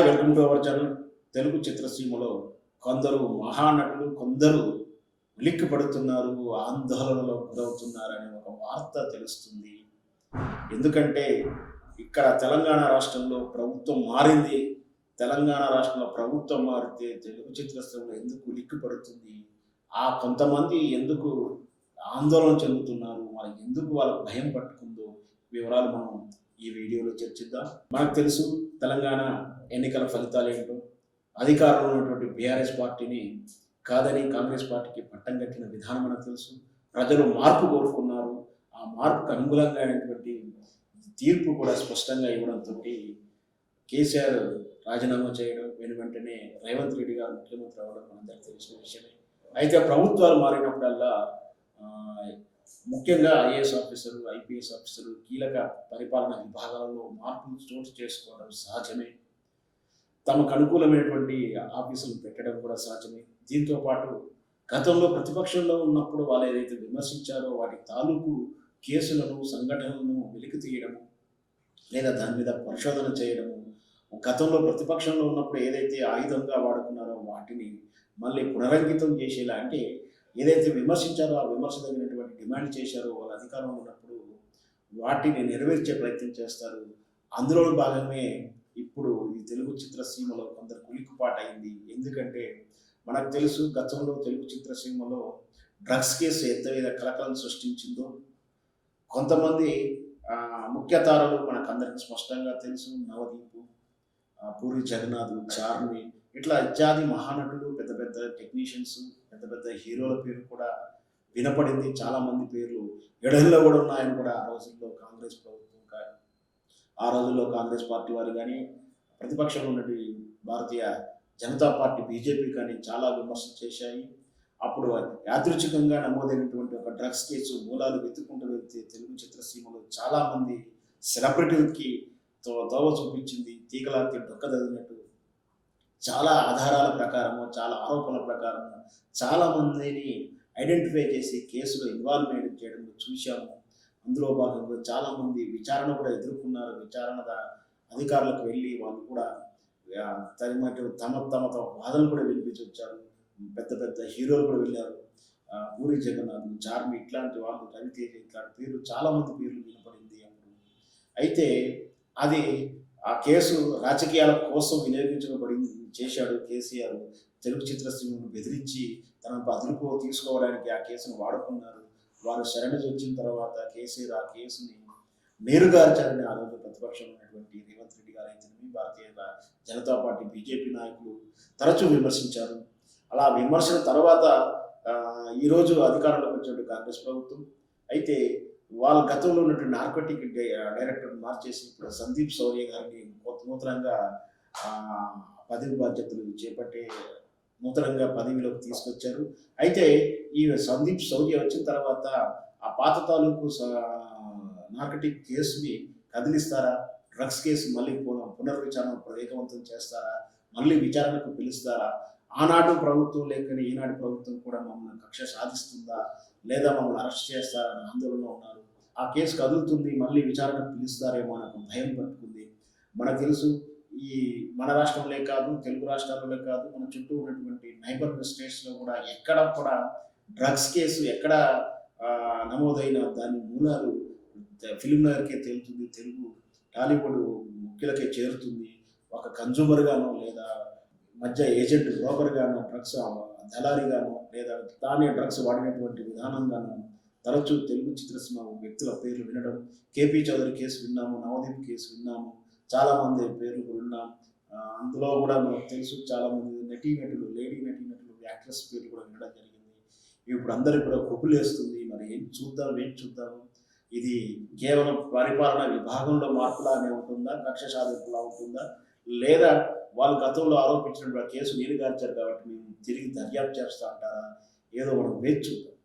Welcome to our channel. Telugu చిత్రసీమలో కొందరు మహానటులు, కొందరు ఉలిక్కి పడుతున్నారు, ఆందోళనలో గురవుతున్నారనే ఒక వార్త తెలుస్తుంది. ఎందుకంటే ఇక్కడ తెలంగాణ రాష్ట్రంలో ప్రభుత్వం మారింది. తెలంగాణ రాష్ట్రంలో ప్రభుత్వం మారితే తెలుగు చిత్రసీమలో ఎందుకు ఉలిక్కి పడుతుంది? ఆ కొంతమంది ఎందుకు ఆందోళన చెందుతున్నారు? మరి ఎందుకు వాళ్ళకు భయం పట్టుకుందో వివరాలు మనం ఈ వీడియోలో చర్చిద్దాం. మనకు తెలుసు తెలంగాణ ఎన్నికల ఫలితాలు ఏంటో. అధికారంలో ఉన్నటువంటి బీఆర్ఎస్ పార్టీని కాదని కాంగ్రెస్ పార్టీకి పట్టం కట్టిన విధానం మనకు తెలుసు. ప్రజలు మార్పు కోరుకున్నారు. ఆ మార్పుకు అనుగుణంగా అయినటువంటి తీర్పు కూడా స్పష్టంగా ఇవ్వడంతో కేసీఆర్ రాజీనామా చేయడం, వెంటనే రేవంత్ రెడ్డి గారు ముఖ్యమంత్రి అవ్వడం మనందరికీ తెలిసిన విషయమే. అయితే ప్రభుత్వాలు మారినప్పుడల్లా ముఖ్యంగా ఐఏఎస్ ఆఫీసరు, ఐపీఎస్ ఆఫీసరు, కీలక పరిపాలన విభాగాలలో మార్పులు చోటు చేసుకోవడం సహజమే. తమకు అనుకూలమైనటువంటి ఆఫీసులు పెట్టడం కూడా సహజమే. దీంతో పాటు గతంలో ప్రతిపక్షంలో ఉన్నప్పుడు వాళ్ళు ఏదైతే విమర్శించారో వాటి తాలూకు కేసులను, సంఘటనలను వెలికి తీయడము, లేదా దాని మీద పరిశోధన చేయడము, గతంలో ప్రతిపక్షంలో ఉన్నప్పుడు ఏదైతే ఆయుధంగా వాడుకున్నారో వాటిని మళ్ళీ పునరంకితం చేసేలా, అంటే ఏదైతే విమర్శించారో ఆ విమర్శ తగినటువంటి డిమాండ్ చేశారో వాళ్ళ అధికారంలో ఉన్నప్పుడు వాటిని నెరవేర్చే ప్రయత్నం చేస్తారు. అందులో భాగమే ఇప్పుడు ఈ తెలుగు చిత్రసీమలో కొందరు కులికుపాటైంది. ఎందుకంటే మనకు తెలుసు గతంలో తెలుగు చిత్రసీమలో డ్రగ్స్ కేసు ఎంత మీద కలకలం సృష్టించిందో. కొంతమంది ముఖ్య తారలు మనకు అందరికీ స్పష్టంగా తెలుసు. నవదీపు, పూరి జగన్నాథ్, చార్మి, ఇట్లా ఇత్యాది మహానటులు, పెద్ద పెద్ద టెక్నీషియన్స్, పెద్ద పెద్ద హీరోల పేరు కూడా వినపడింది. చాలామంది పేర్లు ఎడల్లో కూడా ఉన్నాయని కూడా ఆ రోజుల్లో కాంగ్రెస్ ప్రభుత్వం ఆ రోజుల్లో కాంగ్రెస్ పార్టీ వారు కానీ, ప్రతిపక్షంలో ఉన్నటువంటి భారతీయ జనతా పార్టీ బీజేపీ కానీ చాలా విమర్శలు చేశాయి. అప్పుడు యాదృచ్ఛికంగా నమోదైనటువంటి ఒక డ్రగ్స్ కేసు మూలాలు వెతుక్కుంటూ వెళ్తే తెలుగు చిత్రసీమలో చాలామంది సెలబ్రిటీలకి తోవ చూపించింది. తీగలాకి డొక్కదగినట్టు చాలా ఆధారాల ప్రకారము, చాలా ఆరోపణల ప్రకారము చాలామందిని ఐడెంటిఫై చేసి కేసులో ఇన్వాల్వ్మెంట్ చేయడం చూశాము. అందులో భాగంగా చాలామంది విచారణ కూడా ఎదుర్కొన్నారు. విచారణ అధికారులకు వెళ్ళి వాళ్ళు కూడా తమ తమ వాదనలు కూడా వినిపించి వచ్చారు. పెద్ద పెద్ద హీరోలు కూడా వెళ్ళారు. పూరి జగన్నాథ్, చార్మి, ఇట్లాంటి వాళ్ళు, రవితేజ, ఇట్లాంటి పేర్లు చాలామంది పేర్లు వినపడింది అప్పుడు. అయితే అది ఆ కేసు రాజకీయాల కోసం వినియోగించబడింది చేశాడు కేసీఆర్. తెలుగు చిత్రసీమను బెదిరించి తన అదుపులో తీసుకోవడానికి ఆ కేసును వాడుకున్నారు. వారు శరణి వచ్చిన తర్వాత కేసీఆర్ ఆ కేసుని మేరుగార్చారని ఆ రోజు ప్రతిపక్షంలో ఉన్నటువంటి రేవంత్ రెడ్డి గారు అయితే భారతీయ జనతా పార్టీ బీజేపీ నాయకులు తరచూ విమర్శించారు. అలా విమర్శల తర్వాత ఈరోజు అధికారంలోకి వచ్చినటువంటి కాంగ్రెస్ ప్రభుత్వం అయితే వాళ్ళ గతంలో ఉన్నటువంటి నార్కోటిక్ డైరెక్టర్ మార్చేసి ఇప్పుడు సందీప్ శౌర్య గారిని నూతనంగా పదవి బాధ్యతలు చేపట్టే నూతనంగా పదవిలోకి తీసుకొచ్చారు. అయితే ఈ సందీప్ శౌర్య వచ్చిన తర్వాత ఆ పాత తాలూకు నార్కటిక్ కేసుని కదిలిస్తారా? డ్రగ్స్ కేసు మళ్ళీ పునర్విచారణ వేగవంతం చేస్తారా? మళ్ళీ విచారణకు పిలుస్తారా? ఆనాడు ప్రభుత్వం లేకని ఈనాడు ప్రభుత్వం కూడా మమ్మల్ని కక్ష సాధిస్తుందా, లేదా మమ్మల్ని అరెస్ట్ చేస్తారని ఆందోళనలో ఉన్నారు. ఆ కేసు కదులుతుంది, మళ్ళీ విచారణకు పిలుస్తారేమో అని భయం పట్టుకుంది. మనకు తెలుసు ఈ మన రాష్ట్రంలో కాదు, తెలుగు రాష్ట్రాలలో కాదు, మన చుట్టూ ఉన్నటువంటి నైబర్ స్టేట్స్లో కూడా ఎక్కడ కూడా డ్రగ్స్ కేసు ఎక్కడ నమోదైన దాని మూలాలు ఫిల్మ్ నగర్కే తేలుతుంది. తెలుగు టాలీవుడ్ ముఖ్యులకే చేరుతుంది. ఒక కన్జ్యూమర్గానో, లేదా మధ్య ఏజెంట్ బ్రోకర్గానో, డ్రగ్స్ దళారిగానో, లేదా తానే డ్రగ్స్ వాడినటువంటి విధానంగానో తరచూ తెలుగు చిత్రసీమ వ్యక్తుల పేర్లు వినడం. కేపీ చౌదరి కేసు విన్నాము, నవదీప్ కేసు విన్నాము, చాలామంది పేర్లు విన్నాం. అందులో కూడా మనకు తెలుసు చాలామంది నటీనటులు, లేడీ నటీనటులు, యాక్ట్రెస్ పేర్లు కూడా వినడం జరిగింది. ఇప్పుడు అందరికి కూడా కొప్పులేస్తుంది. మరి ఏం చూద్దాము. ఇది కేవలం పరిపాలన విభాగంలో మార్పులానే ఉంటుందా, కక్ష సాధింపులా ఉంటుందా, లేదా వాళ్ళు గతంలో ఆరోపించినటువంటి కేసు నీరుగార్చారు కాబట్టి మేము తిరిగి దర్యాప్తు చేస్తా అంటారా? ఏదో మనం వేచి చూద్దాం.